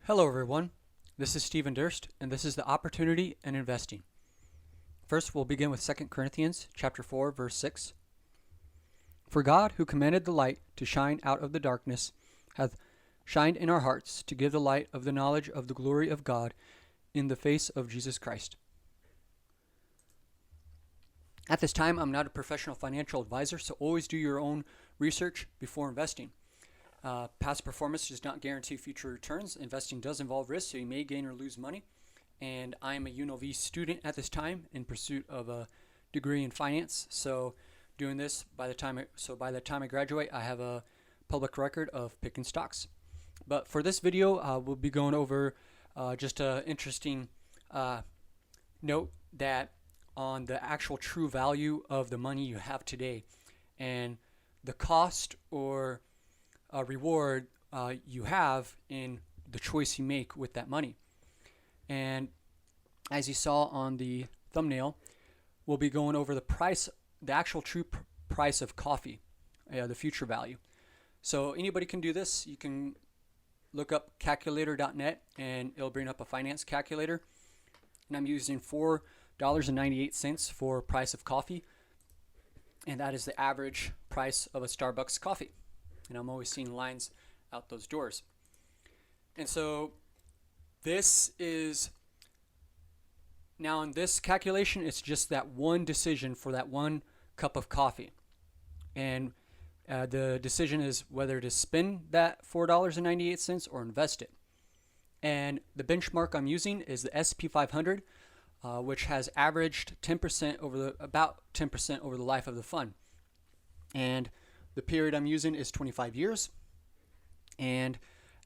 Hello everyone, this is Stephen Durst and this is the Opportunity and Investing. First we'll begin with 2 Corinthians chapter 4 verse 6. For God, who commanded the light to shine out of the darkness, hath shined in our hearts to give the light of the knowledge of the glory of God in the face of Jesus Christ. At this time, I'm not a professional financial advisor, so always do your own research before investing. Past performance does not guarantee future returns. Investing does involve risk, so you may gain or lose money. And I am a UNLV student at this time in pursuit of a degree in finance. So doing this by the time I graduate, I have a public record of picking stocks. But for this video, we'll be going over just an interesting note that on the actual true value of the money you have today and the cost or reward you have in the choice you make with that money. And as you saw on the thumbnail, we'll be going over the actual true price of coffee, the future value. So anybody can do this. You can look up calculator.net and it'll bring up a finance calculator. And I'm using $4.98 for price of coffee. And that is the average price of a Starbucks coffee. And I'm always seeing lines out those doors. And so this is, now in this calculation, it's just that one decision for that one cup of coffee. And the decision is whether to spend that $4.98 or invest it. And the benchmark I'm using is the S&P 500, which has averaged about 10% over the life of the fund. And the period I'm using is 25 years. And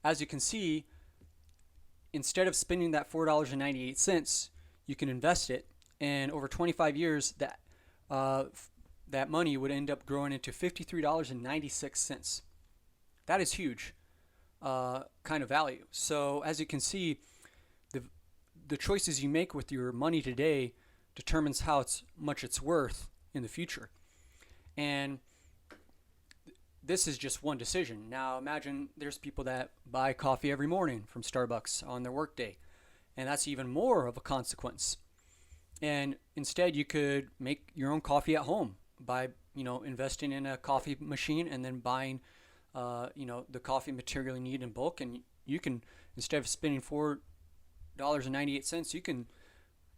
as you can see, instead of spending that $4.98, you can invest it. And over 25 years, that money would end up growing into $53.96. That is huge kind of value. So as you can see, the choices you make with your money today determines how much it's worth in the future. And this is just one decision. Now imagine there's people that buy coffee every morning from Starbucks on their workday, and that's even more of a consequence. And instead you could make your own coffee at home by investing in a coffee machine and then buying the coffee material you need in bulk. And you can, instead of spending $4.98, you can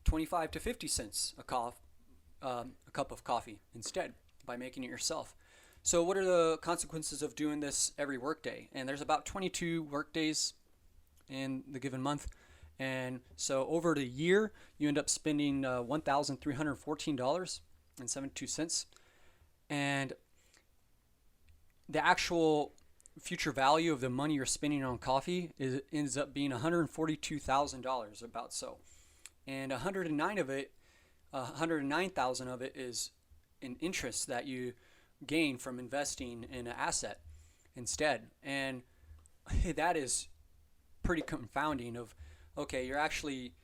25 to 50 cents a cup of coffee instead by making it yourself. So what are the consequences of doing this every workday? And there's about 22 workdays in the given month. And so over the year, you end up spending $1,314.72. And the actual future value of the money you're spending on coffee ends up being $142,000, about so. And 109,000 of it is in interest that you gain from investing in an asset instead. And that is pretty confounding of, okay, you're actually,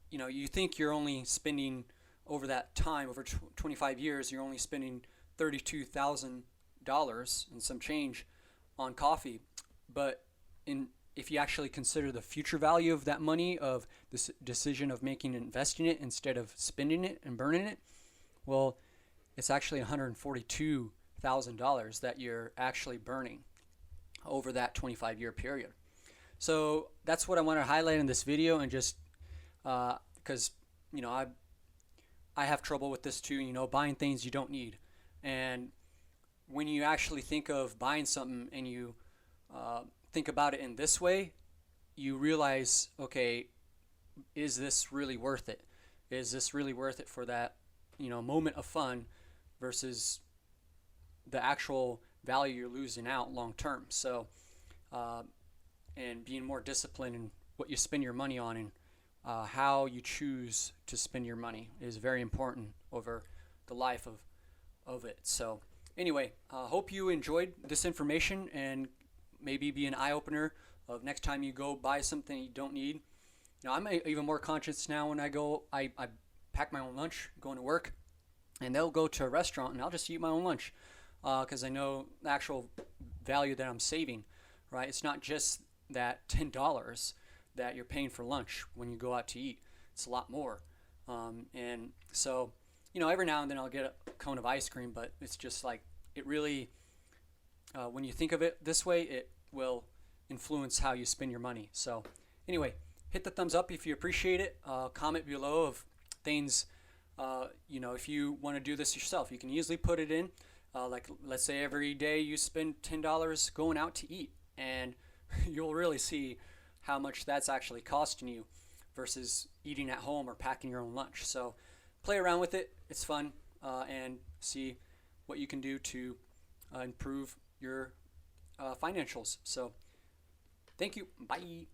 you think you're only spending over that time, over 25 years, you're only spending $32,000 and some change on coffee. But if you actually consider the future value of that money, of this decision of investing it instead of spending it and burning it, well, it's actually $142,000 that you're actually burning over that 25-year period. So that's what I want to highlight in this video, and just because I have trouble with this too, buying things you don't need. And when you actually think of buying something and you think about it in this way, you realize, okay, is this really worth it? Is this really worth it for that moment of fun versus the actual value you're losing out long term? So and being more disciplined in what you spend your money on and how you choose to spend your money is very important over the life of it. So anyway, hope you enjoyed this information and maybe be an eye-opener of next time you go buy something you don't need. I'm even more conscious now when I pack my own lunch going to work, and they'll go to a restaurant and I'll just eat my own lunch because I know the actual value that I'm saving, right? It's not just that $10 that you're paying for lunch when you go out to eat. It's a lot more. And so, every now and then I'll get a cone of ice cream, but it's just like, it really, when you think of it this way, it will influence how you spend your money. So anyway, hit the thumbs up if you appreciate it. Comment below of things, if you want to do this yourself, you can easily put it in. Like, let's say every day you spend $10 going out to eat, and you'll really see how much that's actually costing you versus eating at home or packing your own lunch. So play around with it. It's fun, and see what you can do to improve your financials. So thank you. Bye.